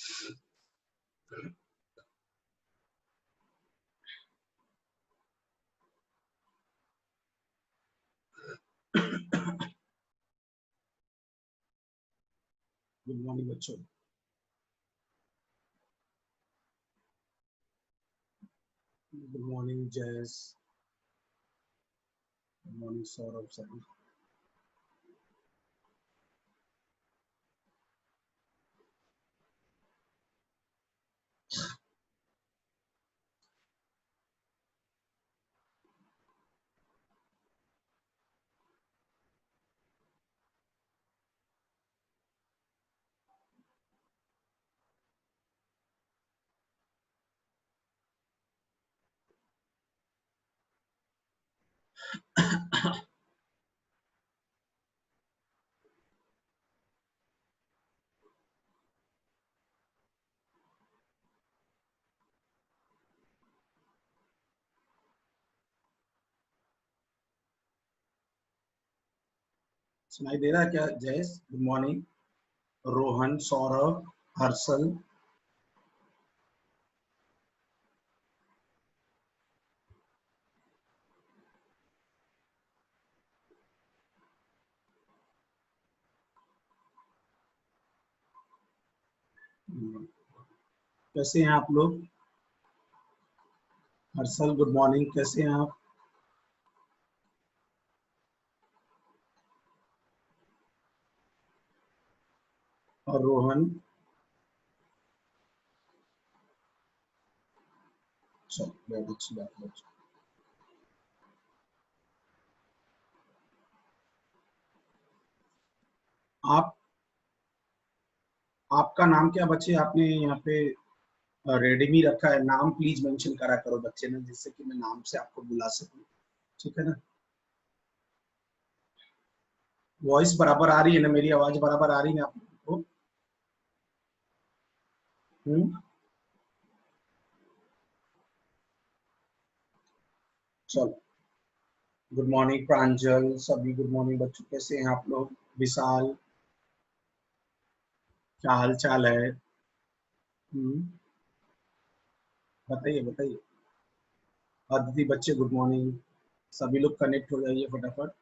Good morning बच्चों। Good morning Jayas. Good morning Saurabh sir. सुनाई दे रहा है क्या जयस? Good morning Rohan, Saurabh, Harshal. कैसे हैं आप लोग? हर्षल गुड मॉर्निंग, कैसे हैं आप? और रोहन। चलो बहुत अच्छी बात है। आप आपका नाम क्या बच्चे? आपने यहाँ पे रेडमी रखा है, नाम प्लीज मेंशन करा करो बच्चे ने, जिससे कि मैं नाम से आपको बुला सकूं, ठीक है ना? वॉइस बराबर आ रही है ना? मेरी आवाज बराबर आ रही है आपको? चलो गुड मॉर्निंग प्रांजल, सभी गुड मॉर्निंग बच्चों, कैसे हैं आप लोग? विशाल, क्या हाल चाल है? बताइए बताइए। अदिति बच्चे गुड मॉर्निंग, सभी लोग कनेक्ट हो जाइए फटाफट।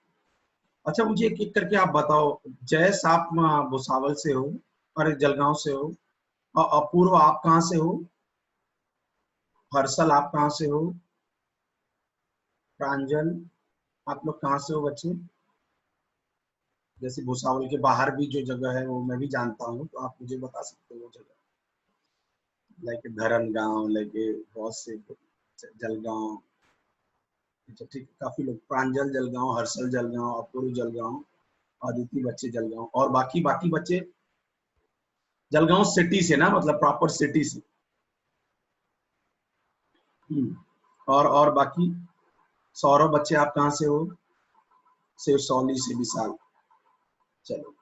अच्छा मुझे एक एक करके आप बताओ। जयस आप भुसावल से हो, अरे जलगांव से हो, और अपूर्व आप कहाँ से हो? हर्षल आप कहाँ से हो? प्रांजल आप लोग कहाँ से हो बच्चे? जैसे भुसावल के बाहर भी जो जगह है वो मैं भी जानता हूँ, तो आप मुझे बता सकते हो वो जगह? लाइक धरम गांव, लाइक बहुत से, जलगांव। अच्छा ठीक, काफी लोग, प्रांजल जलगांव, हर्षल जलगांव, अपूर्व जलगांव, अदिति बच्चे जलगांव, और बाकी बाकी बच्चे जलगांव सिटी से ना, मतलब प्रॉपर सिटी से। और बाकी सौरभ बच्चे आप कहाँ से हो? सिरसौली से। विशाल, चलो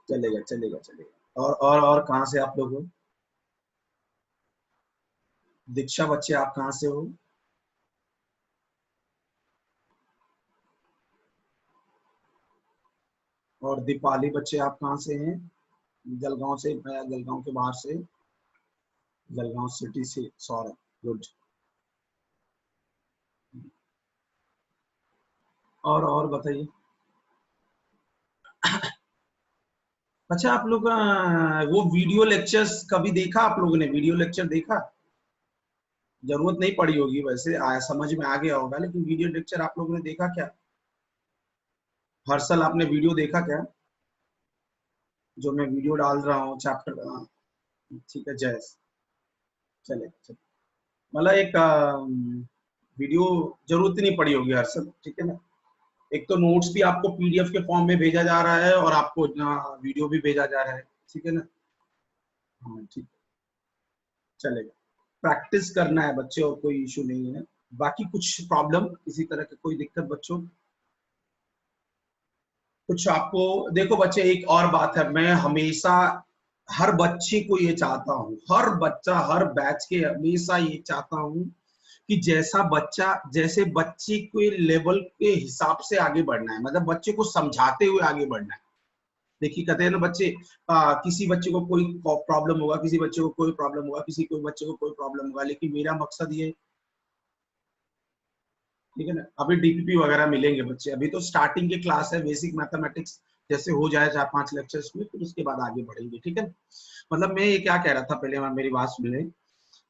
चलेगा चलेगा चलेगा। और कहाँ से आप लोग हो? दीक्षा बच्चे आप कहाँ से हो? और दीपाली बच्चे आप कहाँ से हैं? जलगांव से, जलगांव के बाहर से, जलगांव सिटी से। सौरभ गुड। और बताइए। अच्छा आप लोग वो वीडियो लेक्चर्स कभी देखा? आप लोगों ने वीडियो लेक्चर देखा? जरूरत नहीं पड़ी होगी वैसे, समझ में आ गया होगा, लेकिन वीडियो लेक्चर आप लोगों ने देखा क्या? हर्षल आपने वीडियो देखा क्या, जो मैं वीडियो डाल रहा हूँ चैप्टर? ठीक है जयस, चले चले। मतलब एक वीडियो जरूरत नहीं पड़ी होगी हर्षल, ठीक है ना? एक तो नोट्स भी आपको पीडीएफ के फॉर्म में भेजा जा रहा है, और आपको वीडियो भी भेजा जा रहा है, ठीक है ना? हाँ ठीक, चलेगा। प्रैक्टिस करना है बच्चे, और कोई इशू नहीं है। बाकी कुछ प्रॉब्लम, किसी तरह की कोई दिक्कत बच्चों? कुछ आपको, देखो बच्चे एक और बात है, मैं हमेशा हर बच्चे को ये चाहता हूँ, हर बच्चा हर बैच के हमेशा ये चाहता हूँ कि जैसा बच्चा, जैसे बच्चे के लेवल के हिसाब से आगे बढ़ना है, मतलब बच्चे को समझाते हुए आगे बढ़ना है। देखिए कहते हैं ना बच्चे, किसी बच्चे को कोई प्रॉब्लम होगा, किसी बच्चे को कोई प्रॉब्लम होगा, किसी को बच्चे को कोई प्रॉब्लम होगा, लेकिन मेरा मकसद ये, ठीक है ना, अभी डीपीपी वगैरह मिलेंगे बच्चे, अभी तो स्टार्टिंग की क्लास है, बेसिक मैथमेटिक्स जैसे हो जाए 4-5 लेक्चर्स में, फिर उसके बाद आगे बढ़ेंगे, ठीक है। मतलब मैं ये क्या कह रहा था, पहले मेरी बात सुन ले,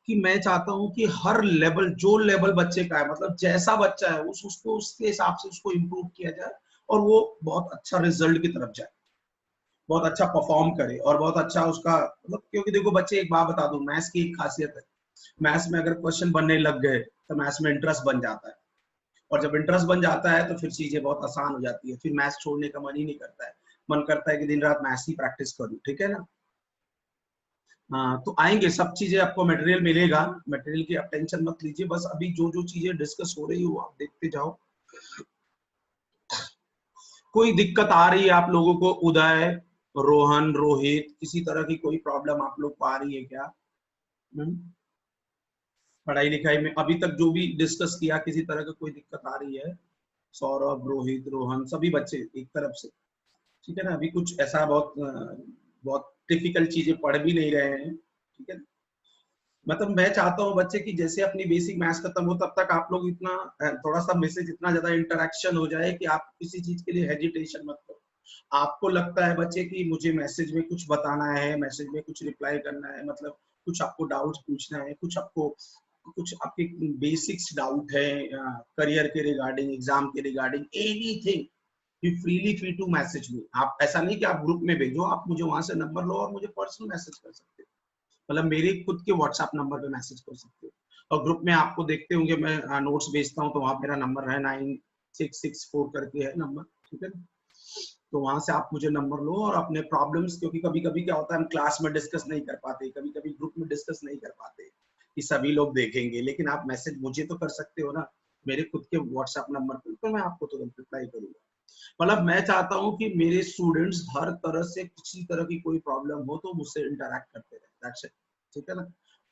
कि मैं चाहता हूँ कि हर लेवल, जो लेवल बच्चे का है, मतलब जैसा बच्चा है उसको उसके हिसाब से उसको इम्प्रूव किया जाए, और वो बहुत अच्छा रिजल्ट की तरफ जाए, बहुत अच्छा परफॉर्म करे, और बहुत अच्छा उसका मतलब, क्योंकि देखो बच्चे, एक बात बता दूं, मैथ्स की एक खासियत है, मैथ्स में अगर क्वेश्चन बनने लग गए तो मैथ्स में इंटरेस्ट बन जाता है, और जब इंटरेस्ट बन जाता है तो फिर चीजें बहुत आसान हो जाती है, फिर मैथ्स छोड़ने का मन ही नहीं करता है, मन करता है कि दिन रात मैथ्स ही प्रैक्टिस करूं, ठीक है ना। हाँ, तो आएंगे सब चीजें, आपको मटेरियल मिलेगा, मटेरियल की आप टेंशन मत लीजिए, बस अभी जो जो चीजें डिस्कस हो रही हो आप देखते जाओ। कोई दिक्कत आ रही है आप लोगों को, उदय, रोहन, रोहित, किसी तरह की कोई प्रॉब्लम आप लोग को आ रही है क्या? हम्म? पढ़ाई लिखाई में अभी तक जो भी डिस्कस किया, किसी तरह का कोई दिक्कत आ रही है? सौरभ, रोहित, रोहन, सभी बच्चे एक तरफ से, ठीक है ना, अभी कुछ ऐसा बहुत डिफिकल्ट चीजें पढ़ भी नहीं रहे हैं, ठीक है। मतलब मैं चाहता हूँ बच्चे की, जैसे अपनी बेसिक मैथ्स खत्म हो तब तक आप लोग इतना थोड़ा सा मैसेज, इतना ज्यादा इंटरेक्शन हो जाए कि आप किसी चीज के लिए हेजिटेशन मत करो। आपको लगता है बच्चे की मुझे मैसेज में कुछ बताना है, मैसेज में कुछ रिप्लाई करना है, मतलब कुछ आपको डाउट्स पूछना है, कुछ आपके बेसिक्स डाउट है, करियर के रिगार्डिंग, एग्जाम के regarding, anything, you freely free to message me. आप ऐसा नहीं कि आप ग्रुप में भेजो, आप मुझे वहां से नंबर लो और मुझे पर्सनल मैसेज कर सकते हो, मतलब मेरे खुद के व्हाट्सएप नंबर पे मैसेज कर सकते हो। और ग्रुप में आपको देखते होंगे मैं नोट्स भेजता हूँ, तो वहां मेरा नंबर है 9664 करके है नंबर, ठीक है ना। तो वहां से आप मुझे नंबर लो और अपने प्रॉब्लम्स, क्योंकि कभी कभी क्या होता है, हम क्लास में डिस्कस नहीं कर पाते, कभी कभी ग्रुप में डिस्कस नहीं कर पाते कि सभी लोग देखेंगे, लेकिन आप मैसेज मुझे तो कर सकते हो ना, मेरे खुद के व्हाट्सएप नंबर पे, तो मैं आपको तुरंत रिप्लाई करूंगा। मतलब मैं चाहता हूँ कि मेरे स्टूडेंट्स हर तरह से, किसी तरह की कोई प्रॉब्लम हो तो मुझसे इंटरेक्ट करते रहे, दैट्स इट, ठीक है ना।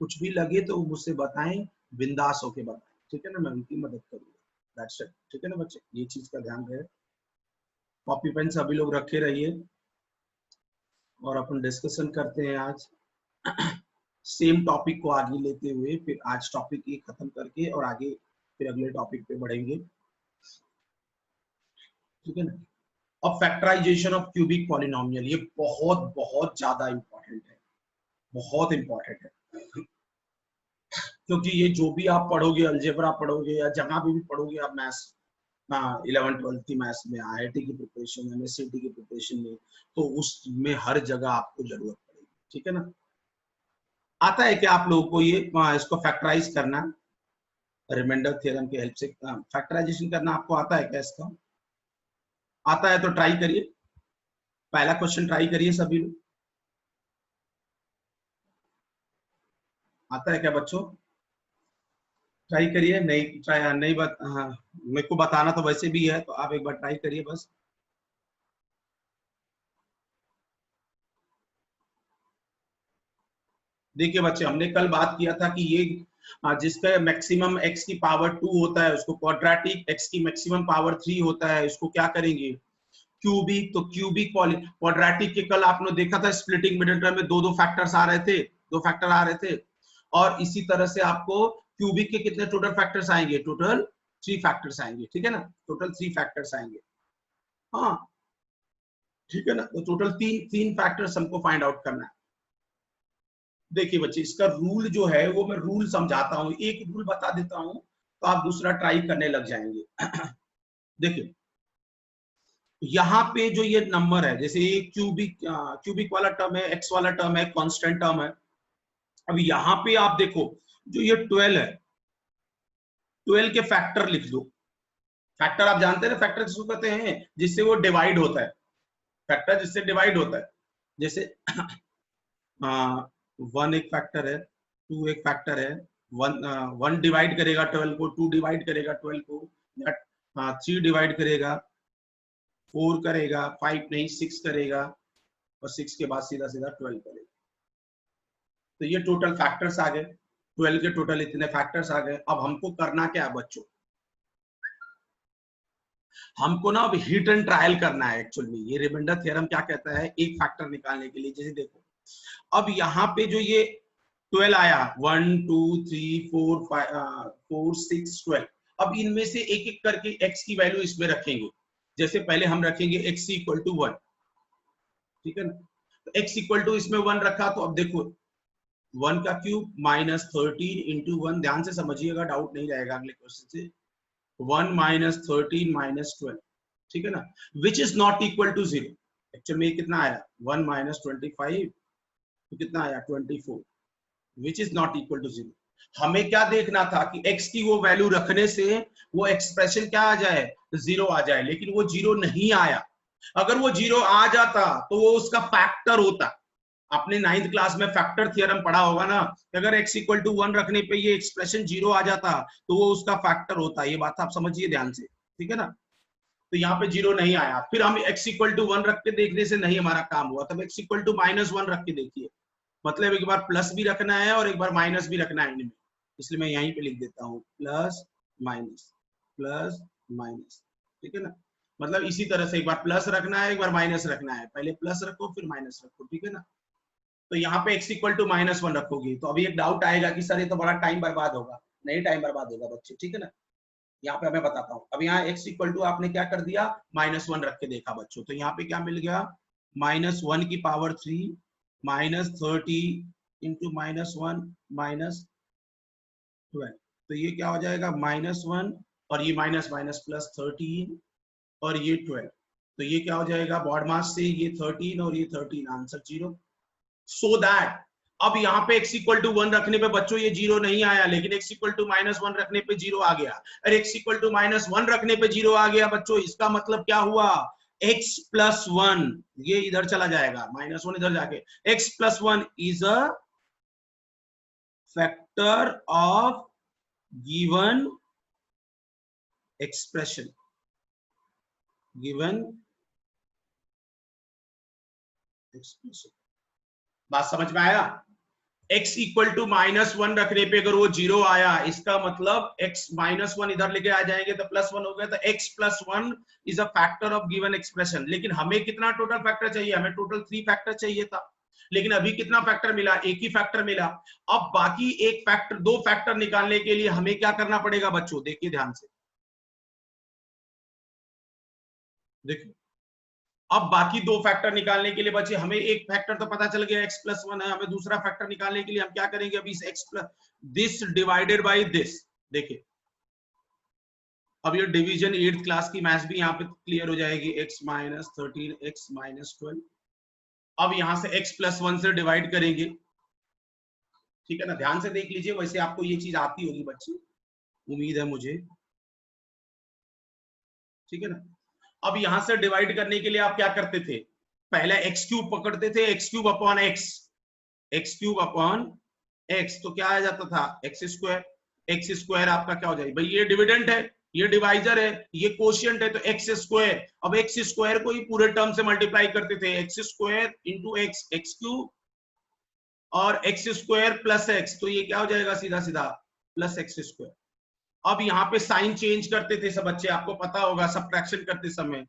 कुछ भी लगे तो मुझसे बताएं, बिंदास होके बताएं, ठीक है ना, मैं उनकी मदद करूंगा, दैट्स इट, ठीक है ना बच्चे, ये चीज का ध्यान रहे। कॉपी पेन सभी लोग रखे रहिए, और अपन डिस्कशन करते हैं आज सेम टॉपिक को आगे लेते हुए, फिर आज टॉपिक ये खत्म करके और आगे फिर अगले टॉपिक पे बढ़ेंगे, ठीक है ना। अब फैक्टराइजेशन ऑफ क्यूबिक पॉलिनोमियल, ये बहुत बहुत ज्यादा इंपॉर्टेंट है, बहुत इंपॉर्टेंट है, क्योंकि ये जो भी आप पढ़ोगे, अलजेब्रा पढ़ोगे या जहां भी पढ़ोगे आप मैथ्स, 11th 12th की मैथ्स में, आईआईटी की प्रिपरेशन, एमएससीटी की प्रिपरेशन में, तो उसमें हर जगह आपको जरूरत पड़ेगी, ठीक है ना। आता है क्या आप लोगों को ये इसको फैक्टराइज करना, रिमाइंडर थ्योरम की हेल्प से फैक्टराइजेशन करना आपको आता है क्या इसका? आता है तो ट्राई करिए, पहला क्वेश्चन ट्राई करिए सभी लोग, आता है क्या बच्चों? ट्राई करिए, नहीं ट्राई नहीं हाँ, मेरे को बताना तो वैसे भी है, तो आप एक बार ट्राई करिए बस। देखिए बच्चे, हमने कल बात किया था कि ये जिसका मैक्सिमम x की पावर 2 होता है उसको क्वाड्रेटिक, x की मैक्सिमम पावर 3 होता है इसको क्या करेंगे, क्यूबिक। तो क्यूबिक क्वाड्रेटिक के कल आपने देखा था स्प्लिटिंग मिडिल टर्म में दो दो फैक्टर्स आ रहे थे, दो फैक्टर आ रहे थे, और इसी तरह से आपको क्यूबिक के कितने टोटल फैक्टर्स आएंगे, टोटल 3 फैक्टर्स आएंगे, ठीक है ना, टोटल 3 फैक्टर्स आएंगे। हाँ, ठीक है ना, तो टोटल तीन तीन फैक्टर्स हमको फाइंड आउट करना है। देखिए बच्चे, इसका रूल जो है वो मैं रूल समझाता हूँ, एक रूल बता देता हूँ तो आप दूसरा ट्राई करने लग जाएंगे देखिए, यहाँ पे जो ये नंबर है, जैसे ये क्यूबिक वाला टर्म है, एक्स वाला टर्म है, कांस्टेंट टर्म है। अब यहाँ पे आप देखो, जो ये 12 है, 12 के फैक्टर लिख दो। फैक्टर आप जानते हैं ना, फैक्टर जिसको कहते हैं जिससे वो डिवाइड होता है, फैक्टर जिससे डिवाइड होता है, जैसे 1 एक फैक्टर है, 2 एक फैक्टर है, 1 डिवाइड करेगा 12 को, 2 डिवाइड करेगा 12 को, या 3 डिवाइड करेगा, 4 करेगा, 5 नहीं 6 करेगा, और 6 के बाद सीधा सीधा 12 करेगा। तो ये टोटल फैक्टर्स आ गए, 12 के टोटल इतने फैक्टर्स आ गए। अब हमको करना क्या है बच्चों, हमको ना अब हिट एंड ट्रायल करना है एक्चुअली। ये रिमाइंडर थ्योरम क्या कहता है, एक फैक्टर निकालने के लिए, जैसे देखो अब यहाँ पे जो ये 12 आया, 1 2 3 4 5 4 6 12, अब इनमें से एक एक करके x की वैल्यू इसमें रखेंगे। जैसे पहले हम रखेंगे x इक्वल टू 1, ठीक है ना, तो x इक्वल टू इसमें 1 रखा, तो अब देखो 1 का क्यूब माइनस 13 इंटू 1, ध्यान से समझिएगा, डाउट नहीं रहेगा अगले क्वेश्चन से। 1 माइनस 13 माइनस 12, ठीक है ना, which is not equal to 0। Actual में कितना आया, 1 माइनस 25, तो कितना आया 24, which is not equal to 0। हमें क्या देखना था कि x की वो वैल्यू रखने से वो एक्सप्रेशन क्या आ जाए, 0 आ जाए, लेकिन वो 0 नहीं आया। अगर वो 0 आ जाता तो वो उसका फैक्टर होता। आपने 9th क्लास में फैक्टर थ्योरम पढ़ा होगा ना, अगर x इक्वल टू 1 रखने पे ये एक्सप्रेशन 0 आ जाता तो वो उसका फैक्टर होता। ये बात आप समझिए ध्यान से, ठीक है ना। तो यहाँ पे 0 नहीं आया, फिर हम x इक्वल टू 1 रख के देखने से नहीं हमारा काम हुआ, तब x इक्वल टू माइनस 1 रख के देखिए, मतलब एक बार प्लस भी रखना है और एक बार माइनस भी रखना है इनमें, इसलिए मैं यहीं पे लिख देता हूँ प्लस माइनस, ठीक है ना। मतलब इसी तरह से एक बार प्लस रखना है, एक बार माइनस रखना है, पहले प्लस रखो फिर माइनस रखो, ठीक है ना। तो यहाँ पे x इक्वल टू माइनस 1 रखोगे तो अभी एक डाउट आएगा कि सर ये तो बड़ा टाइम बर्बाद होगा। नहीं टाइम बर्बाद होगा बच्चे, ठीक है ना। यहाँ पे मैं बताता हूँ, अब यहाँ x इक्वल टू आपने क्या कर दिया, माइनस 1 रख के देखा बच्चों, तो यहाँ पे क्या मिल गया, माइनस 1 की power 3 minus 30 into minus 1 minus 12, तो ये क्या हो जाएगा माइनस 1 और ये माइनस माइनस प्लस 13 और ये 12, तो ये क्या हो जाएगा बॉड मास से ये 13 और ये 13, आंसर 0। सो दैट अब यहाँ पे x इक्वल टू 1 रखने पे बच्चों ये 0 नहीं आया, लेकिन x इक्वल टू माइनस 1 रखने पे 0 आ गया। अरे x इक्वल टू माइनस 1 रखने पे 0 आ गया बच्चों, इसका मतलब क्या हुआ, x प्लस 1 ये इधर चला जाएगा, माइनस 1 इधर जाके, x plus 1 is a factor of given expression, given expression. बात समझ में आया। x इक्वल टू माइनस 1 रखने पे अगर वो 0 आया, इसका मतलब x माइनस 1 इधर लेके आ जाएंगे तो प्लस 1 हो गया, तो x plus 1 is a factor of given expression. लेकिन हमें कितना टोटल फैक्टर चाहिए, हमें टोटल 3 फैक्टर चाहिए था, लेकिन अभी कितना फैक्टर मिला, एक ही फैक्टर मिला। अब बाकी एक फैक्टर, 2 फैक्टर निकालने के लिए हमें क्या करना पड़ेगा बच्चों, देखिए ध्यान से, देखिए अब बाकी 2 फैक्टर निकालने के लिए बच्चे, हमें एक फैक्टर तो पता चल गया x प्लस 1 है, हमें दूसरा फैक्टर निकालने के लिए हम क्या करेंगे, अभी x plus this divided by this. देखिए अब ये डिवीजन 8th क्लास की मैथ्स भी यहाँ पे क्लियर हो जाएगी, x माइनस 13 x माइनस 12। अब यहाँ से x प्लस 1 से डिवाइड करेंगे, ठीक है ना, ध्यान से देख लीजिए, वैसे आपको ये चीज आती होगी बच्चे, उम्मीद है मुझे, ठीक है ना। अब यहां से डिवाइड करने के लिए आप क्या करते थे, पहले एक्स क्यूब पकड़ते थे, x cube upon x, x cube upon x, तो क्या आ जाता था एक्स स्क्वायर। एक्स स्क्वायर आपका क्या हो जाएगा, भाई ये डिविडेंड है, ये डिवाइजर है, ये कोशिएंट है, तो एक्स स्क्वायर। अब एक्स स्क्वायर को ही पूरे टर्म से मल्टीप्लाई करते थे, x square into x, x cube और एक्स स्क्वायर प्लस एक्स, तो ये क्या हो जाएगा सीधा सीधा प्लस एक्स स्क्वायर। अब यहाँ पे साइन चेंज करते थे सब बच्चे, आपको पता होगा सब्ट्रैक्शन करते समय,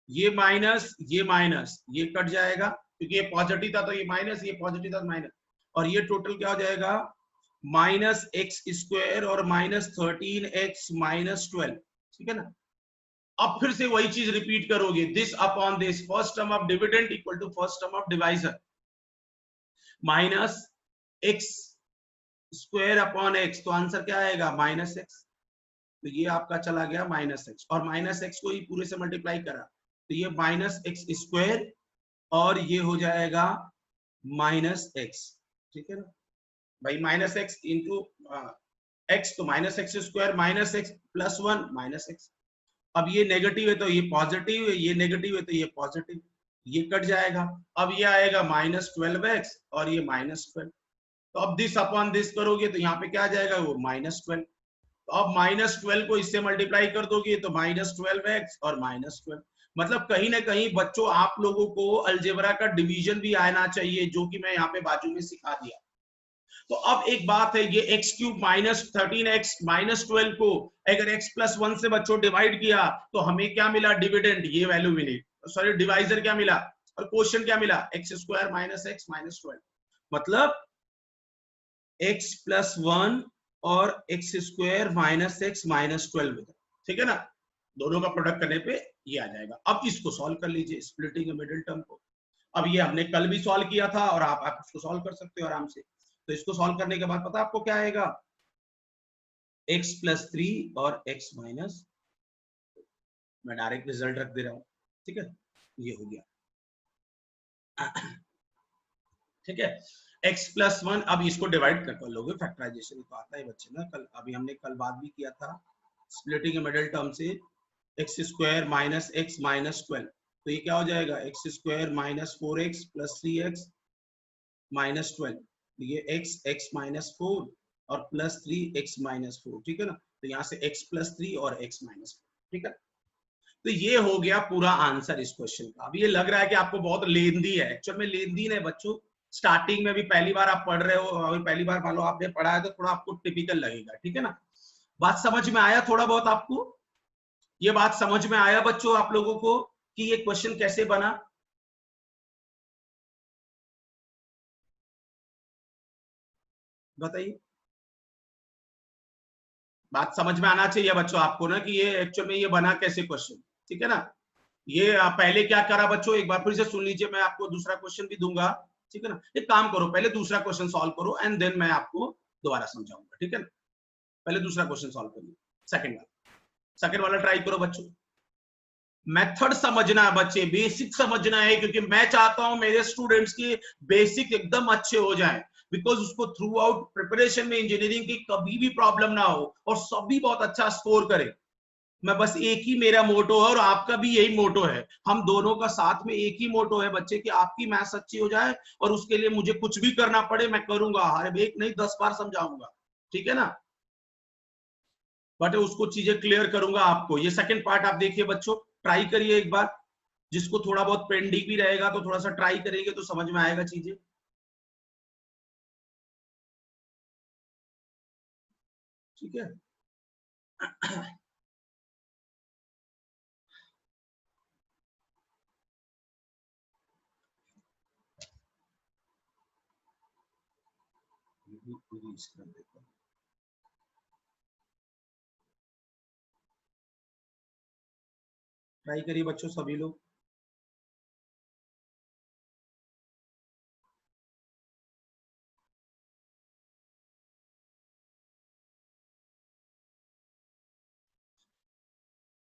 ये माइनस ये कट जाएगा, क्योंकि ये पॉजिटिव था तो ये माइनस, ये पॉजिटिव था तो माइनस, और ये टोटल क्या हो जाएगा माइनस एक्स स्क्वायर और माइनस 13x माइनस 12, ठीक है ना। अब फिर से वही चीज रिपीट करोगे, this upon this, first term of dividend equal to first term of divisor, minus x square upon x, तो आंसर क्या आएगा माइनस एक्स, तो ये आपका चला गया माइनस एक्स, और माइनस एक्स को ही पूरे से मल्टीप्लाई करा, तो ये माइनस एक्स स्क्वायर और ये हो जाएगा माइनस एक्स, ठीक है ना भाई, माइनस एक्स इंटू एक्स, तो minus x square minus x plus 1 minus x. अब ये नेगेटिव है तो ये पॉजिटिव है, ये नेगेटिव है तो ये पॉजिटिव, ये कट जाएगा। अब ये आएगा माइनस 12x और ये माइनस 12, तो अब दिस अपॉन दिस करोगे तो यहाँ पे क्या आ जाएगा वो माइनस 12, तो अब माइनस 12 को इससे मल्टीप्लाई कर दोगे तो माइनस 12x और माइनस 12। मतलब कहीं ना कहीं बच्चों आप लोगों को अलजेब्रा का डिवीजन भी आना चाहिए, जो कि मैं यहाँ पे बाजू में सिखा दिया। तो अब एक बात है, ये x cube minus 13x minus 12 को अगर x प्लस 1 से बच्चों डिवाइड किया तो हमें क्या मिला, डिविडेंड, ये वैल्यू मिली, सॉरी डिवाइजर क्या मिला, और क्वेश्चन क्या मिला, x square minus x minus 12, मतलब x प्लस 1 और x square minus x minus 12, ठीक है ना, दोनों का प्रोडक्ट करने पे ये आ जाएगा। अब इसको सॉल्व कर लीजिए, स्प्लिटिंग मिडिल टर्म को। अब ये हमने कल भी सॉल्व किया था और आप इसको सॉल्व कर सकते हो आराम से। तो इसको सॉल्व करने के बाद पता आपको क्या आएगा, x प्लस 3 और x माइनस, मैं डायरेक्ट रिजल्ट रख दे रहा हूं, ठीक है, ये हो गया, ठीक है, x प्लस 1, अब इसको डिवाइड कर लोगे, फैक्टराइजेशन तो आता है बच्चे ना, कल अभी हमने कल बात भी किया था, स्प्लिटिंग मिडिल टर्म से x square minus x minus 12, तो ये क्या हो जाएगा, x square minus 4x plus 3x minus 12, ये x माइनस 4 और प्लस 3x माइनस 4, ठीक है ना, तो यहाँ से x प्लस 3 और x माइनस 4, ठीक है। तो ये हो गया पूरा आंसर इस क्वेश्चन का। अब ये लग रहा है कि आपको बहुत लेंदी है, एक्चुअल में लेंदी है बच्चों, स्टार्टिंग में भी पहली बार आप पढ़ रहे हो, अभी पहली बार मान लो आपने पढ़ा है तो थोड़ा आपको टिपिकल लगेगा, ठीक है ना। बात समझ में आया थोड़ा बहुत आपको, ये बात समझ में आया बच्चों आप लोगों को कि ये क्वेश्चन कैसे बना, बताइए, बात समझ में आना चाहिए बच्चों आपको ना कि ये एक्चुअल में ये बना कैसे क्वेश्चन, ठीक है ना। ये पहले क्या करा बच्चों, एक बार फिर से सुन लीजिए, मैं आपको दूसरा क्वेश्चन भी दूंगा, ठीक है ना। एक काम करो, पहले दूसरा क्वेश्चन सॉल्व करो एंड देन मैं आपको दोबारा समझाऊंगा, ठीक है ना। पहले दूसरा क्वेश्चन सॉल्व करिए, सेकंड वाला ट्राई करो बच्चों। मेथड समझना है बच्चे, बेसिक समझना है, क्योंकि मैं चाहता हूं मेरे स्टूडेंट्स की बेसिक एकदम अच्छे हो जाएं, बिकॉज उसको थ्रू आउट प्रिपरेशन में इंजीनियरिंग की कभी भी प्रॉब्लम ना हो और सभी बहुत अच्छा स्कोर करें। मैं बस एक ही मेरा मोटो है और आपका भी यही मोटो है, हम दोनों का साथ में एक ही मोटो है बच्चे कि आपकी मैथ्स अच्छी हो जाए और उसके लिए मुझे कुछ भी करना पड़े मैं करूंगा, हर एक नहीं 10 बार समझाऊंगा, ठीक है ना, बट उसको चीजें क्लियर करूंगा आपको। ये सेकंड पार्ट आप देखिए बच्चों, ट्राई करिए एक बार, जिसको थोड़ा बहुत पेंडिंग भी रहेगा तो थोड़ा सा ट्राई करेंगे तो समझ में आएगा चीजें, ठीक है। ट्राई करिए बच्चों सभी लोग।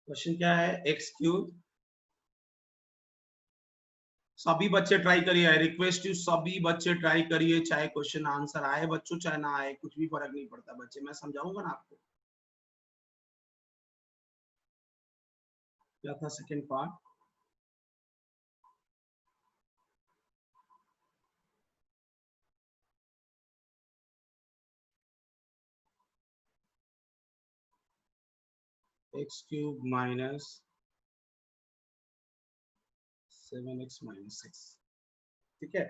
क्वेश्चन क्या है, एक्स क्यूब, सभी बच्चे ट्राई करिए, आई रिक्वेस्ट यू सभी बच्चे ट्राई करिए, चाहे क्वेश्चन आंसर आए बच्चों चाहे ना आए, कुछ भी फर्क नहीं पड़ता बच्चे, मैं समझाऊंगा ना आपको। क्या था second part, x cube minus 7x minus 6, ठीक है।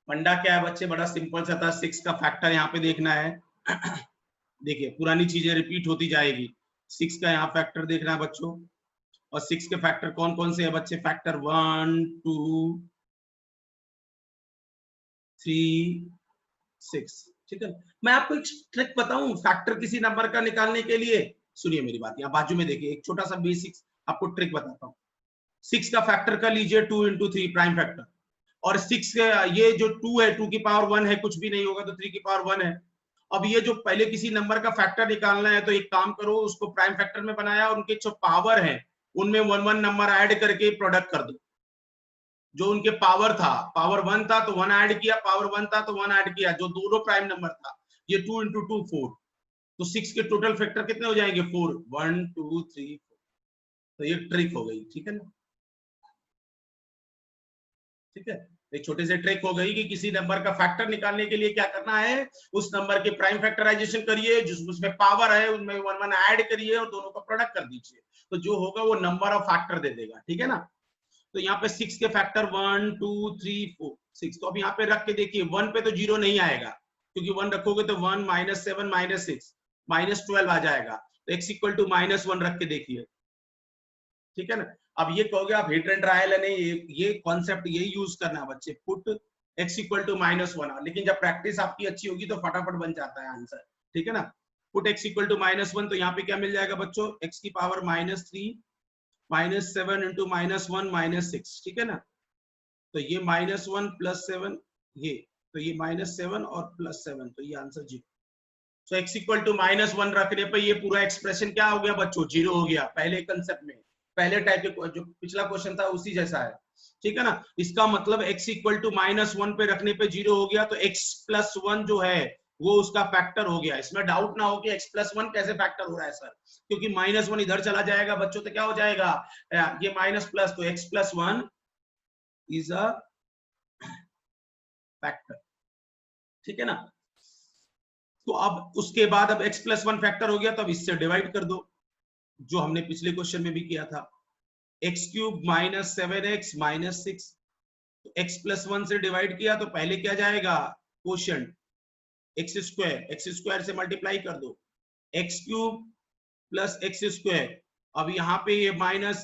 फंडा क्या है बच्चे, बड़ा सिंपल सा था, 6 का फैक्टर यहाँ पे देखना है। देखिए पुरानी चीजें रिपीट होती जाएगी, 6 का यहाँ फैक्टर देखना है बच्चों, और 6 के फैक्टर कौन कौन से है बच्चे, फैक्टर 1 2 3 6, ठीक है। मैं आपको एक ट्रिक बताऊं फैक्टर किसी नंबर का निकालने के लिए, सुनिए मेरी बात, यहाँ बाजू में देखिए एक छोटा सा बेसिक आपको ट्रिक बताता हूँ। 6 का फैक्टर का लीजिए 2 इंटू 3 प्राइम फैक्टर, और 6 ये जो 2 है 2 की पावर 1 है, कुछ भी नहीं होगा तो 3 की पावर 1 है। अब ये जो पहले किसी नंबर का फैक्टर निकालना है तो एक काम करो, उसको प्राइम फैक्टर में बनाया और उनके जो पावर है उनमें 1 1 नंबर ऐड करके प्रोडक्ट कर दो। जो उनके पावर था, पावर 1 था तो 1 ऐड किया, पावर 1 था तो 1 ऐड किया, जो दोनों प्राइम नंबर था, ये 2 इंटू 2 4, तो 6 के टोटल फैक्टर कितने हो जाएंगे 4, 1 2 3 4, तो ये ट्रिक हो गई, ठीक है ना, ठीक है। एक छोटे से ट्रिक हो गई कि किसी नंबर का फैक्टर निकालने के लिए क्या करना है, उस नंबर के प्राइम फैक्टराइजेशन करिए, जिस उसमें पावर है उनमें 1 1 ऐड करिए और दोनों का प्रोडक्ट कर दीजिए, तो जो होगा वो नंबर ऑफ फैक्टर दे देगा, ठीक है ना। तो यहाँ पे 6 के फैक्टर 1 2 3 4 6, तो अब यहाँ पे रख के देखिए 1 पे तो 0 नहीं आएगा क्योंकि 1 रखोगे तो 1 -7 -6 -12 आ जाएगा, तो x इक्वल टू -1 रख के देखिए, ठीक है ना। अब ये कहोगे आप हिट एंड ट्रायल है, नहीं, ये कॉन्सेप्ट यही यूज करना बच्चे, पुट x इक्वल टू -1, लेकिन जब प्रैक्टिस आपकी अच्छी होगी तो फटाफट बन जाता है आंसर, ठीक है ना। पुट x इक्वल टू -1, तो यहाँ पे क्या मिल जाएगा बच्चों, x की पावर -3 -7 इंटू -1 -6, ठीक है ना। तो ये -1 +7, ये तो ये -7 और +7, तो ये आंसर 0। तो x इक्वल टू -1 रखने पे ये पूरा एक्सप्रेशन क्या हो गया बच्चों, 0 हो गया। पहले कंसेप्ट में, पहले टाइप के जो पिछला क्वेश्चन था उसी जैसा है, ठीक है ना। इसका मतलब x इक्वल टू -1 पे रखने पे 0 हो गया, तो x +1 जो है वो उसका फैक्टर हो गया। इसमें डाउट ना हो कि x +1 कैसे फैक्टर हो रहा है सर, क्योंकि -1 इधर चला जाएगा बच्चों, तो क्या हो जाएगा, ये माइनस प्लस, तो x +1 इज अ फैक्टर, ठीक है ना। तो अब उसके बाद अब x +1 फैक्टर हो गया, तो अब इससे डिवाइड कर दो, जो हमने पिछले क्वेश्चन में भी किया था, x³ -7x -6, तो x +1 से डिवाइड किया तो पहले क्या जाएगा, क्वोशिएंट x स्क्वायर से मल्टीप्लाई कर दो, x³ + x², अब यहाँ पे ये माइनस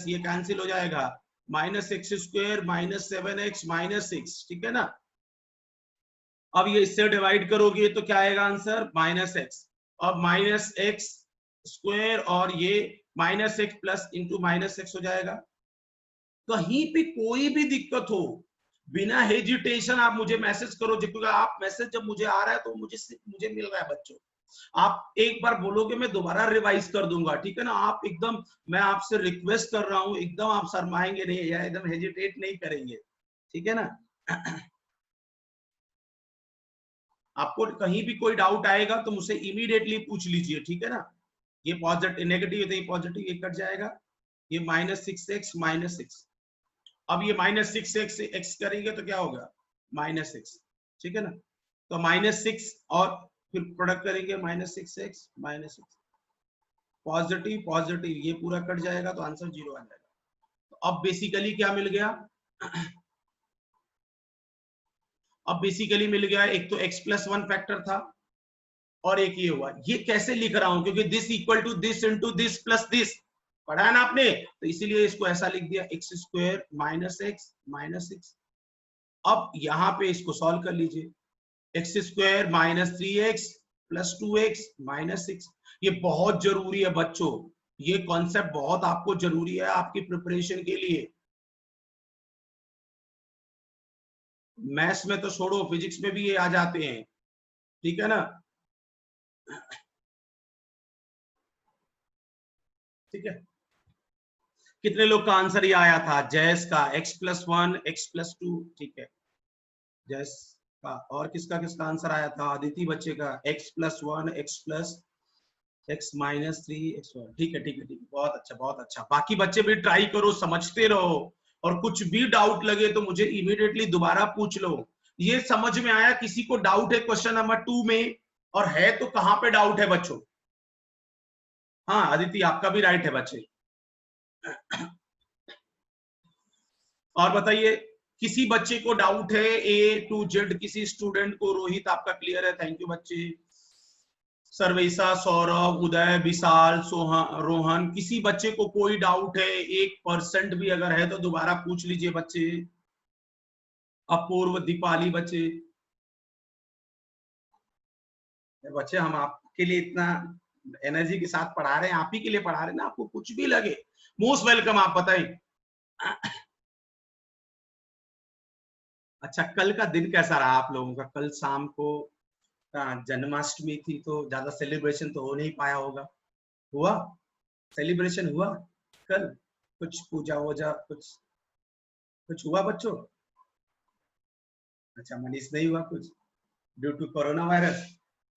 ये कैंसिल हो जाएगा, -x² -7x -6, ठीक है ना। अब ये इससे डिवाइड करोगे तो क्या आएगा आंसर, -x, अब -x² और ये -x प्लस इंटू -x हो जाएगा। कहीं पे कोई भी दिक्कत हो, बिना हेजिटेशन आप मुझे मैसेज करो, क्योंकि आप मैसेज जब मुझे आ रहा है तो मुझे मिल रहा है बच्चों। आप एक बार बोलोगे मैं दोबारा रिवाइज कर दूंगा, ठीक है ना। आप एकदम, मैं आपसे रिक्वेस्ट कर रहा हूं, एकदम आप शर्माएंगे नहीं या एकदम हेजिटेट नहीं करेंगे, ठीक है ना। आपको कहीं भी कोई डाउट आएगा तो मुझसे इमीडिएटली पूछ लीजिए, ठीक है ना। ये पॉजिटिव नेगेटिव है तो ये पॉजिटिव, ये कट जाएगा, ये -6x -6, अब ये -6x से x करेंगे तो क्या होगा, -6, ठीक है ना। तो -6 और फिर प्रोडक्ट करेंगे, -6x -6, पॉजिटिव पॉजिटिव, ये पूरा कट जाएगा तो आंसर 0 आ जाएगा। तो अब बेसिकली क्या मिल गया, अब बेसिकली मिल गया, एक तो x +1 फैक्टर था और एक ये हुआ। ये कैसे लिख रहा हूं, क्योंकि this equal to this into this plus this पढ़ा है ना आपने, तो इसीलिए इसको ऐसा लिख दिया, x² -x -6। अब यहाँ पे इसको सॉल्व कर लीजिए, x² -3x + 2x -6। ये बहुत जरूरी है बच्चों, ये कॉन्सेप्ट बहुत आपको जरूरी है आपकी प्रिपरेशन के लिए। मैथ्स में तो छोड़ो, फिजिक्स में भी ये आ जाते हैं, ठीक है ना। ठीक है, कितने लोग का आंसर ये आया था, जयस का x +1 x +2, ठीक है जयस का। और किसका किसका आंसर आया था, अदिति बच्चे का x +1 x -3 x1, ठीक है ठीक है ठीक है, बहुत अच्छा बहुत अच्छा। बाकी बच्चे भी ट्राई करो, समझते रहो, और कुछ भी डाउट लगे तो मुझे इमीडिएटली दोबारा पूछ लो। ये समझ में आया, किसी को डाउट है क्वेश्चन नंबर 2 में, और है तो कहां पे डाउट है बच्चों। हाँ अदिति आपका भी राइट है बच्चे। और बताइए, किसी बच्चे को डाउट है A to Z, किसी स्टूडेंट को, रोहित आपका क्लियर है, थैंक यू बच्चे। सर्वेशा, सौरभ, उदय, विशाल, रोहन, किसी बच्चे को कोई डाउट है, 1% भी अगर है तो दोबारा पूछ लीजिए बच्चे। अपूर्व, दीपाली बच्चे, बच्चे हम आपके लिए इतना एनर्जी के साथ पढ़ा रहे हैं, आप ही के लिए पढ़ा रहे हैं ना, आपको कुछ भी लगे मोस्ट वेलकम, आप बताइए। अच्छा, कल का दिन कैसा रहा आप लोगों का, कल शाम को जन्माष्टमी थी तो ज्यादा सेलिब्रेशन तो हो नहीं पाया होगा, हुआ सेलिब्रेशन हुआ कल, कुछ पूजा वूजा कुछ कुछ हुआ बच्चों। अच्छा मनीष नहीं हुआ कुछ, ड्यू टू कोरोना वायरस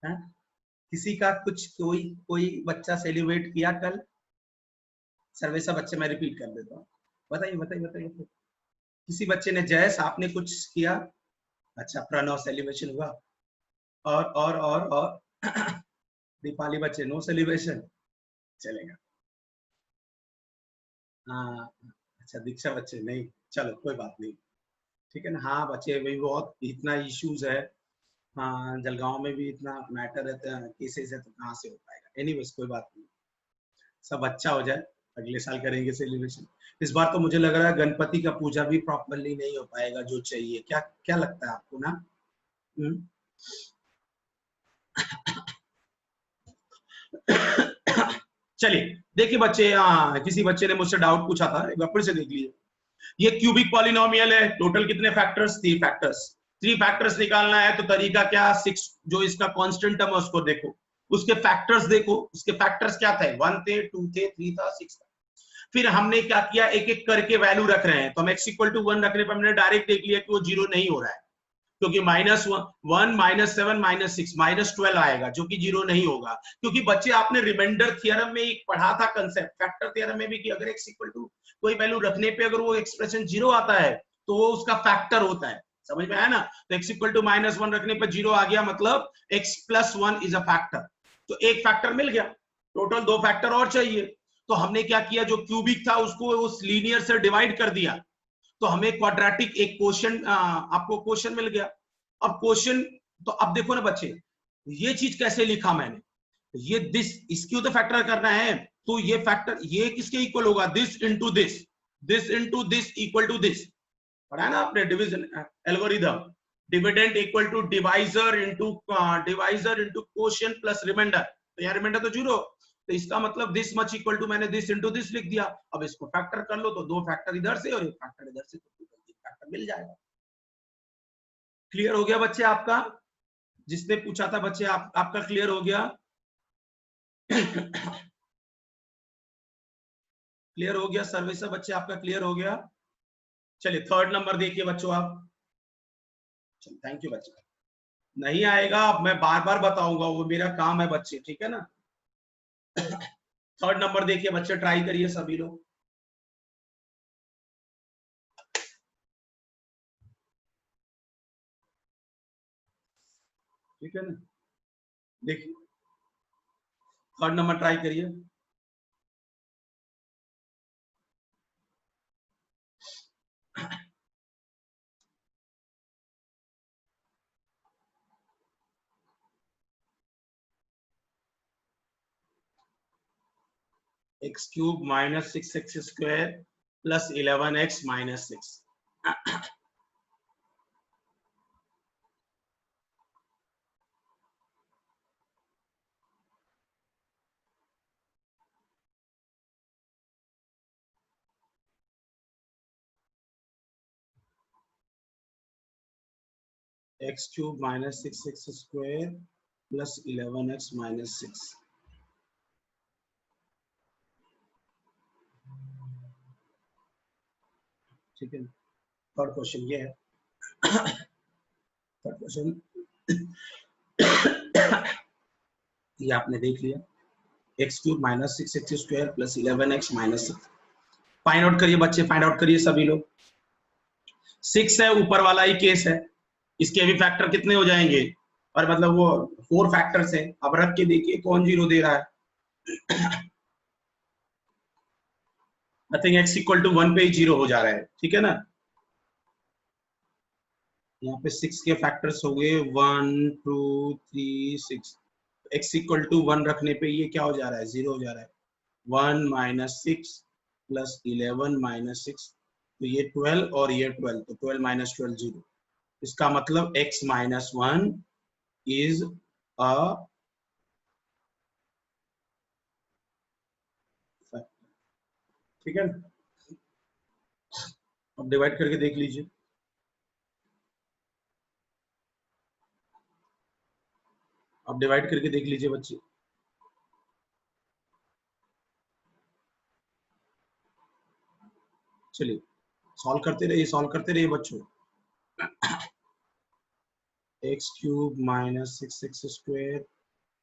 है। किसी का कुछ, कोई कोई बच्चा सेलिब्रेट किया कल, सर्वेसा बच्चे मैं रिपीट कर देता हूँ, बताइए बताइए बताइए। किसी बच्चे ने, जयस आपने कुछ किया, अच्छा प्रणव सेलिब्रेशन हुआ, और दीपाली बच्चे नो सेलिब्रेशन, चलेगा। हाँ, अच्छा दीक्षा बच्चे नहीं, चलो कोई बात नहीं, ठीक है ना। हाँ बच्चे, वही बहुत इतना इश्यूज है, हाँ, जलगांव में भी इतना मैटर रहता है, केसेस है, तो कहाँ से हो पाएगा। एनीवेज कोई बात नहीं, सब अच्छा हो जाए, अगले साल करेंगे सेलिब्रेशन। इस बार तो मुझे लग रहा है गणपति का पूजा भी प्रॉपरली नहीं हो पाएगा जो चाहिए। क्या क्या लगता है आपको ना? हम्म? चलिए देखिए बच्चे, किसी बच्चे ने मुझसे डाउट पूछा था, एक बार फिर से देख लीजिए। ये क्यूबिक पॉलिनोमियल है, टोटल कितने फैक्टर्स? 3 फैक्टर्स। 3 फैक्टर्स निकालना है तो तरीका क्या, 6 जो इसका कांस्टेंट टर्म है उसको देखो, उसके फैक्टर्स देखो, उसके फैक्टर्स क्या थे, 1 थे, 2 थे, 3 था, 6 था। फिर हमने क्या किया, एक एक करके वैल्यू रख रहे हैं, तो हम x=1 रखने पर हमने डायरेक्ट देख लिया कि वो 0 नहीं हो रहा है, क्योंकि -1 -7 -6 -12 आएगा, जो कि 0 नहीं होगा। क्योंकि बच्चे आपने रिमाइंडर थ्योरम में एक पढ़ा था कंसेप्ट, फैक्टर थ्योरम में भी, कि अगर x= कोई वैल्यू रखने पे अगर वो एक्सप्रेशन 0 आता है तो वो उसका फैक्टर होता है। समझ में आया ना? तो x=-1 रखने पर 0 आ गया, मतलब x+1 इज अ फैक्टर। तो एक फैक्टर मिल गया, टोटल 2 फैक्टर और चाहिए। तो हमने क्या किया, जो क्यूबिक था उसको उस लीनियर से डिवाइड कर दिया, तो हमें क्वाड्रेटिक एक क्वेश्चन, आपको क्वेश्चन मिल गया। अब क्वेश्चन, तो अब देखो ना बच्चे, ये चीज कैसे लिखा मैंने, ये दिस, इसकी तो फैक्टर करना है, तो ये फैक्टर ये किसके इक्वल होगा, this into this equal to this. पढ़ा है ना आपने division algorithm, dividend equal to divisor into quotient plus remainder. तो यहाँ रिमाइंडर तो 0, तो इसका मतलब दिस मच इक्वल टू, मैंने दिस इंटू दिस लिख दिया। अब इसको फैक्टर कर लो, तो 2 फैक्टर इधर से और 1 फैक्टर इधर से, तो फैक्टर मिल जाएगा। क्लियर हो गया बच्चे आपका? जिसने पूछा था बच्चे, आपका क्लियर हो गया? क्लियर हो गया सर्वे से बच्चे, आपका क्लियर हो गया? चलिए थर्ड नंबर देखिए बच्चों आप। चलिए थैंक यू बच्चे। नहीं आएगा, अब मैं बार बार बताऊंगा, वो मेरा काम है बच्चे, ठीक है ना? थर्ड नंबर देखिए बच्चे, ट्राई करिए सभी लोग। ठीक है ना? देखिए थर्ड नंबर ट्राई करिए। x³ - 6x² + 11x - 6। x³ - 6x² + 11x - 6। ठीक है, थर्ड क्वेश्चन ये है। थर्ड क्वेश्चन ये आपने देख लिया, x³ - 6x² + 11x - 6। Find out करिए बच्चे, फाइंड आउट करिए सभी लोग। 6 है, ऊपर वाला ही केस है, इसके भी फैक्टर कितने हो जाएंगे, और मतलब वो 4 फैक्टर्स है। अब रख के देखिए कौन 0 दे रहा है। आई थिंक x=1 पे ही 0 हो जा रहा है, ठीक है ना? यहाँ पे 6 के फैक्टर्स हो गए, 1 2 3 6। x=1 रखने पे ये क्या हो जा रहा है, 0 हो जा रहा है। 1 - 6 + 11 - 6, तो ये 12 और ये 12, तो 12 - 12 0। इसका मतलब x-1 इज अ फैक्टर। ठीक है ना? अब डिवाइड करके देख लीजिए। अब डिवाइड करके देख लीजिए बच्चे। चलिए सॉल्व करते रहिए बच्चों। x³ - 6x²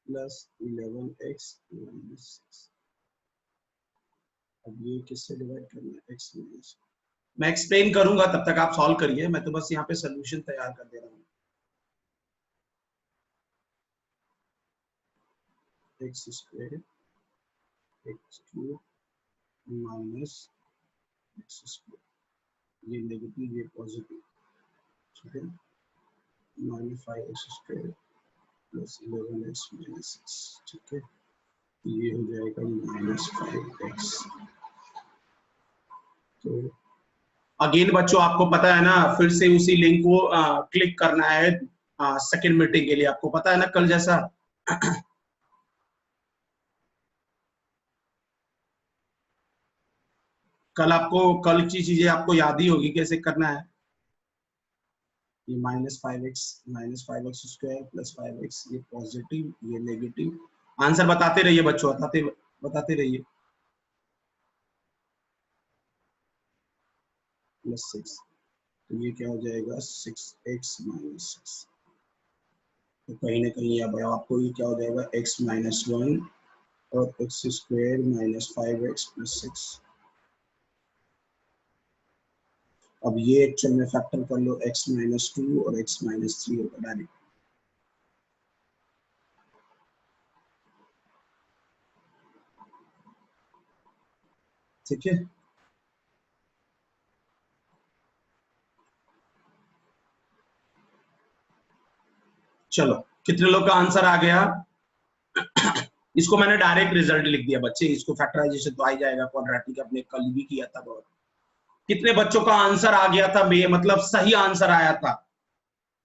+ 11x - 6। अब ये किससे डिवाइड करना है, x माइनस। मैं एक्सप्लेन करूंगा, तब तक आप सॉल्व करिए, मैं तो बस यहाँ पे सोल्यूशन तैयार कर दे रहा हूँ। x² x³ - x², ये नेगेटिव ये पॉजिटिव, ठीक है। -5x² + 11x - 6, ठीक है, ये हो जाएगा -5x। तो अगेन बच्चों आपको पता है ना, फिर से उसी लिंक को क्लिक करना है सेकंड मीटिंग के लिए, आपको पता है ना कल जैसा। कल की चीजें आपको याद ही होगी कैसे करना है। ये -5x + 5x, ये पॉजिटिव ये नेगेटिव। आंसर बताते रहिए बच्चों, बताते रहिए। +6, तो ये क्या हो जाएगा 6x - 6। तो कहीं ना कहीं अब आपको ये क्या हो जाएगा x - 1 और x² - 5x + 6। अब ये एक्चुअल में फैक्टर कर लो, x - 2 और x - 3 होगा डायरेक्ट। ठीक है, चलो कितने लोग का आंसर आ गया? इसको मैंने डायरेक्ट रिजल्ट लिख दिया बच्चे, इसको फैक्टराइजेशन तो आ ही जाएगा, क्वाड्रेटिक अपने कल भी किया था बहुत। कितने बच्चों का आंसर आ गया था, मतलब सही आंसर आया था?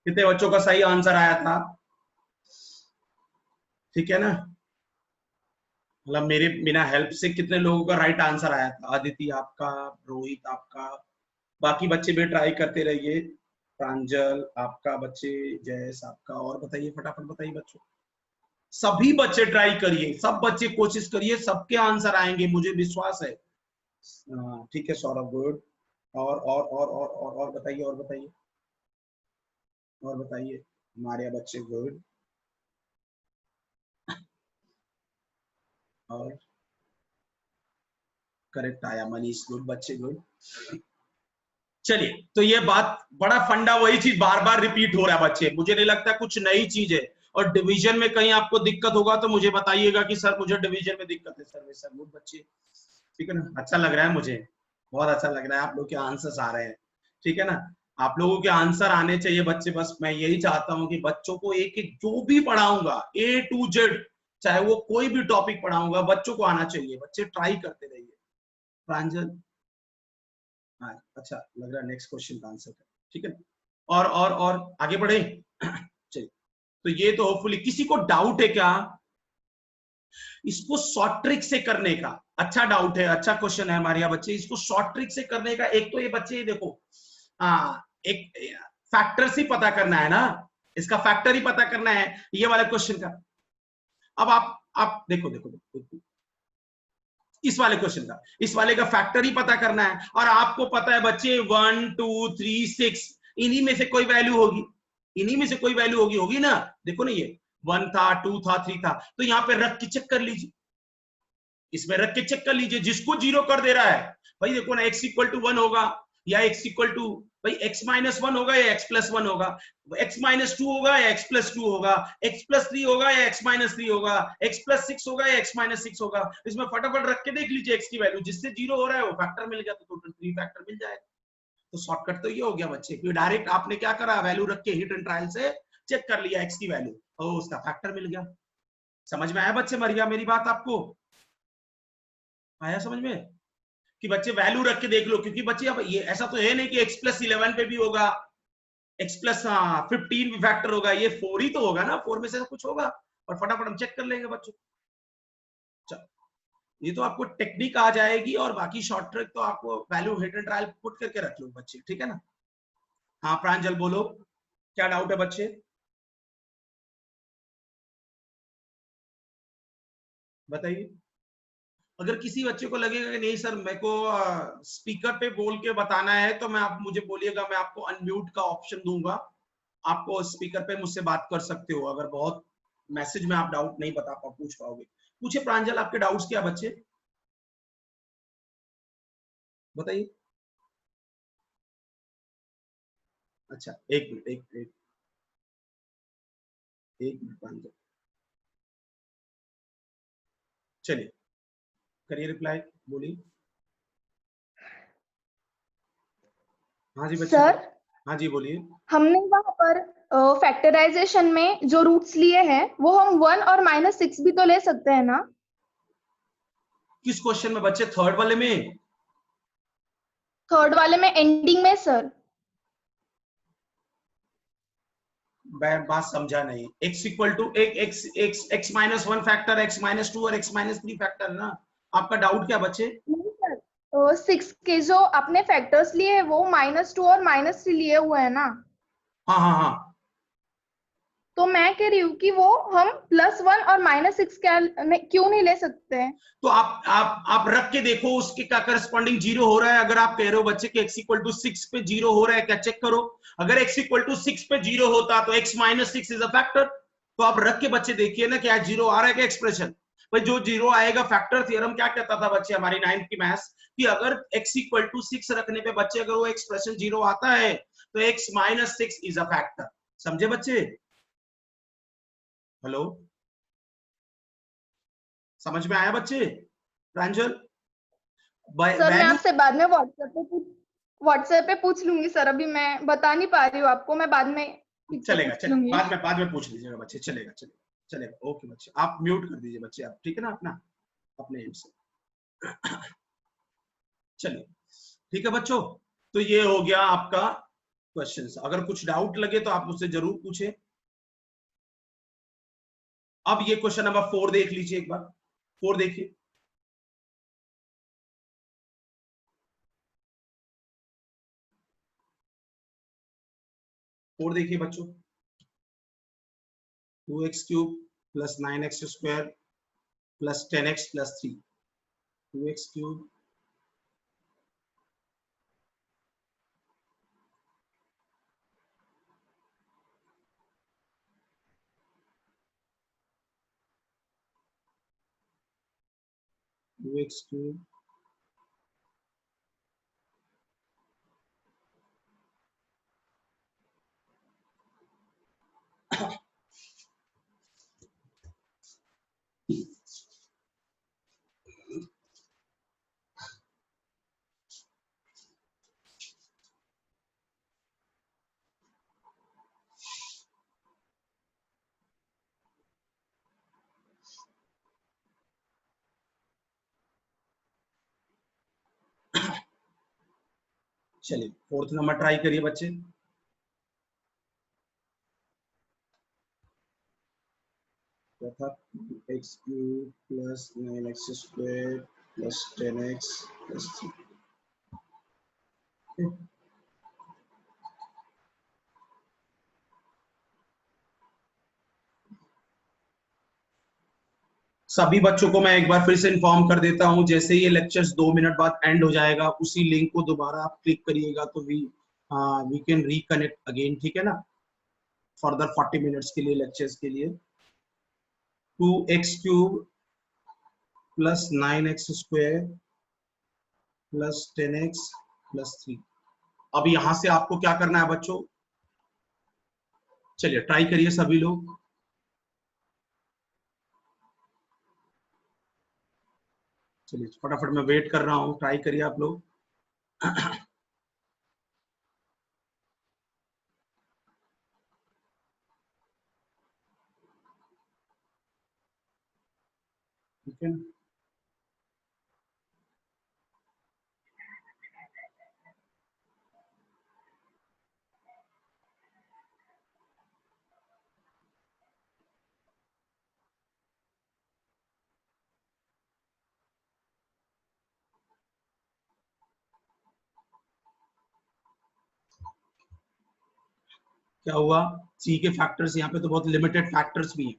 कितने बच्चों का सही आंसर आया था? ठीक है ना, मतलब मेरे बिना हेल्प से कितने लोगों का राइट आंसर आया था? अदिति आपका, रोहित आपका, बाकी बच्चे भी ट्राई करते रहिए। प्रांजल आपका, बच्चे जयस आपका, और बताइए फटाफट बताइए बच्चों। सभी बच्चे ट्राई करिए, सब बच्चे कोशिश करिए, सबके आंसर आएंगे, मुझे विश्वास है। ठीक है सौरभ, गुड। और बताइए, और बताइए, और बताइए हमारे बच्चे, गुड। और करेक्ट आया मनीष, गुड बच्चे, गुड। चलिए, तो ये बात बड़ा फंडा, वही चीज बार बार रिपीट हो रहा है बच्चे, मुझे नहीं लगता कुछ नई चीज है। और डिवीजन में कहीं आपको दिक्कत होगा तो मुझे बताइएगा कि सर मुझे डिवीजन में दिक्कत है, सर गुड बच्चे, ठीक है ना। अच्छा लग रहा है मुझे, बहुत अच्छा लग रहा है, आप लोग के आंसर्स आ रहे हैं, ठीक है ना। आप लोगों के आंसर आने चाहिए बच्चे, बस मैं यही चाहता हूँ कि बच्चों को एक एक जो भी पढ़ाऊंगा A to Z, चाहे वो कोई भी टॉपिक पढ़ाऊंगा, बच्चों को आना चाहिए, बच्चे ट्राई करते रहिए। प्रांजल, हाँ अच्छा लग रहा है, नेक्स्ट क्वेश्चन का आंसर है, ठीक है। और आगे बढ़े। चलिए, तो ये तो होपफुली, किसी को डाउट है क्या इसको शॉर्ट ट्रिक से करने का? अच्छा डाउट है, अच्छा क्वेश्चन है हमारे यहाँ बच्चे, इसको शॉर्ट ट्रिक से करने का। एक तो ये बच्चे देखो, एक फैक्टर ही पता करना है ना, इसका फैक्टर ही पता करना है ये वाले क्वेश्चन का। अब आप देखो देखो देखो, इस वाले क्वेश्चन का, इस वाले का फैक्टर ही पता करना है, और आपको पता है बच्चे 1 2 3 6 इन्हीं में से कोई वैल्यू होगी, इन्हीं में से कोई वैल्यू होगी ना। देखो ना, ये 1 था, 2 था, 3 था, तो यहाँ पे रख के चेक कर लीजिए, इसमें रख के चेक कर लीजिए, जिसको जीरो कर दे रहा है भाई देखो ना, x इक्वल टू 1 होगा या x इक्वल टू भाई x माइनस 1 होगा या x प्लस 1 होगा, x माइनस 2 होगा या x प्लस 2 होगा, x प्लस 3 होगा या x माइनस 3 होगा, x प्लस 6 होगा या x माइनस 6 होगा। इसमें फटाफट रख के देख लीजिए x की वैल्यू, जिससे जीरो हो रहा है वो फैक्टर मिल गया, तो टोटल 3 फैक्टर मिल जाएगा। तो शॉर्टकट तो ये हो गया बच्चे, कि डायरेक्ट आपने क्या करा, वैल्यू रख के हिट एंड ट्रायल से चेक कर लिया x की वैल्यू और उसका फैक्टर मिल गया। समझ में आया बच्चे, मर गया मेरी बात, आपको आया समझ में? कि बच्चे वैल्यू रख के देख लो, क्योंकि बच्चे अब ये ऐसा तो है नहीं कि x प्लस 11 पे भी होगा, x प्लस 15 भी फैक्टर होगा, ये 4 ही तो होगा ना, 4 में से कुछ होगा, और फटाफट हम चेक कर लेंगे बच्चों। चलो, ये तो आपको टेक्निक आ जाएगी, और बाकी शॉर्ट ट्रिक तो आपको value hit and trial put करके रख लो बच्चे, ठीक है ना। हाँ प्रांजल बोलो, क्या डाउट है बच्चे, बताइए। अगर किसी बच्चे को लगेगा कि नहीं सर मेरे को स्पीकर पे बोल के बताना है, तो मैं आप मुझे बोलिएगा, मैं आपको अनम्यूट का ऑप्शन दूंगा, आपको स्पीकर पे मुझसे बात कर सकते हो, अगर बहुत मैसेज में आप डाउट नहीं बता पूछ पाओगे। पूछे प्रांजल, आपके डाउट्स क्या बच्चे, बताइए। अच्छा एक मिनट, एक मिनट प्रांजल, चलिए करिए रिप्लाई, बोलिए। हाँ जी बच्चे, सर हाँ जी बोलिए। हमने वहां पर फैक्टराइजेशन में जो रूट्स लिए हैं वो हम 1 और -6 भी तो ले सकते हैं ना? किस क्वेश्चन में बच्चे, थर्ड वाले में? थर्ड वाले में एंडिंग में सर। मैं बात समझा नहीं। x इक्वल टू एक x minus one factor, x minus two और x माइनस थ्री फैक्टर ना। आपका डाउट क्या बच्चे? नहीं सर, 6 के जो आपने फैक्टर्स लिए हैं वो -2 और -3 लिए हुए हैं ना। हाँ हाँ हाँ। तो मैं कह रही हूँ कि वो हम +1 और -6 क्या क्यों नहीं ले सकते हैं? तो आप रख के देखो उसके का करस्पॉन्डिंग जीरो हो रहा है। अगर आप कह रहे हो बच्चे कि x इक्वल टू 6 पे जीरो हो रहा है, क्या चेक करो। अगर x इक्वल टू 6 पे जीरो होता तो x minus 6 is a factor. तो आप रख के बच्चे देखिए ना क्या जीरो आ रहा है क्या एक्सप्रेशन। भाई जो जीरो आएगा, फैक्टर थ्योरम क्या कहता था बच्चे हमारी 9th की मैथ्स, कि अगर x इक्वल टू 6 रखने पे बच्चे अगर वो एक्सप्रेशन जीरो आता है तो x minus 6 is a factor. समझे बच्चे? हेलो, समझ में आया बच्चे? प्रांजल, सर मैं वैल्यू। आपसे बाद में व्हाट्सएप पे पूछ लूंगी सर, अभी मैं बता नहीं पा रही हूँ आपको, मैं बाद में ठीक से चलेगा, पूछ चल लूंगी। बाद में पूछ लीजिएगा बच्चे। चलेगा चलेगा चलेगा। ओके बच्चे, आप म्यूट कर दीजिए बच्चे आप, ठीक है ना, अपना अपने एंड से। चलिए ठीक है बच्चों, तो ये हो गया आपका क्वेश्चंस। अगर कुछ डाउट लगे तो आप मुझसे जरूर पूछें। अब ये क्वेश्चन नंबर 4 देख लीजिए एक बार। 4 देखिए। फोर देखिए बच्चों। 2x cube plus 9x square plus 10x plus 3। 2x cube 2x cube चलिए फोर्थ नंबर ट्राई करिए बच्चे। था x cube plus 9x square plus 10x plus 3। सभी बच्चों को मैं एक बार फिर से इन्फॉर्म कर देता हूं, जैसे ये लेक्चर्स 2 मिनट बाद एंड हो जाएगा उसी लिंक को दोबारा आप क्लिक करिएगा तो वी कैन रिकनेक्ट अगेन, ठीक है ना, फर्दर 40 मिनट्स के लिए लेक्चर्स के लिए। 2x cube plus 9x square plus 10x plus 3। अब यहां से आपको क्या करना है बच्चों? चलिए ट्राई करिए सभी लोग। चलिए फटाफट मैं वेट कर रहा हूँ, ट्राई करिए आप लोग। ठीक है, क्या हुआ? 3 के फैक्टर्स, यहाँ पे तो बहुत लिमिटेड फैक्टर्स भी हैं।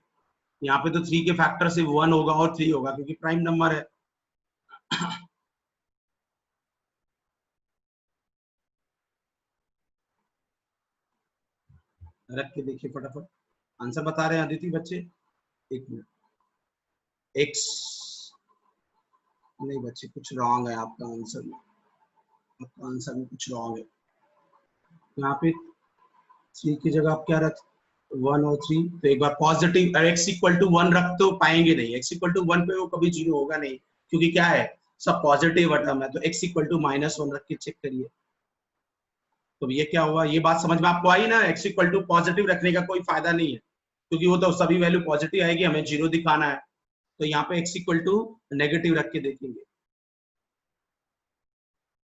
यहाँ पे तो 3 के फैक्टर सिर्फ 1 होगा और 3 होगा क्योंकि प्राइम नंबर है। रख के देखिए फटाफट। आंसर बता रहे हैं अदिति बच्चे? एक मिनट। एक्स नहीं बच्चे, कुछ रॉन्ग है आपका आंसर में। आपका आंसर में कुछ रॉन्ग है। यहाँ पे 3 की जगह आप क्या रख, 1 और 3। तो एक बार पॉजिटिव x इक्वल टू 1 रख तो पाएंगे नहीं। x इक्वल टू 1 पे वो कभी जीरो होगा नहीं, क्योंकि क्या है, सब पॉजिटिव टर्म है। तो x इक्वल टू -1 रख के चेक करिए तो ये क्या हुआ, ये बात समझ में आपको आई ना, x इक्वल टू पॉजिटिव रखने का कोई फायदा नहीं है, क्योंकि वो तो सभी वैल्यू पॉजिटिव आएगी, हमें जीरो दिखाना है। तो यहाँ पे x इक्वल टू नेगेटिव रख के देखेंगे।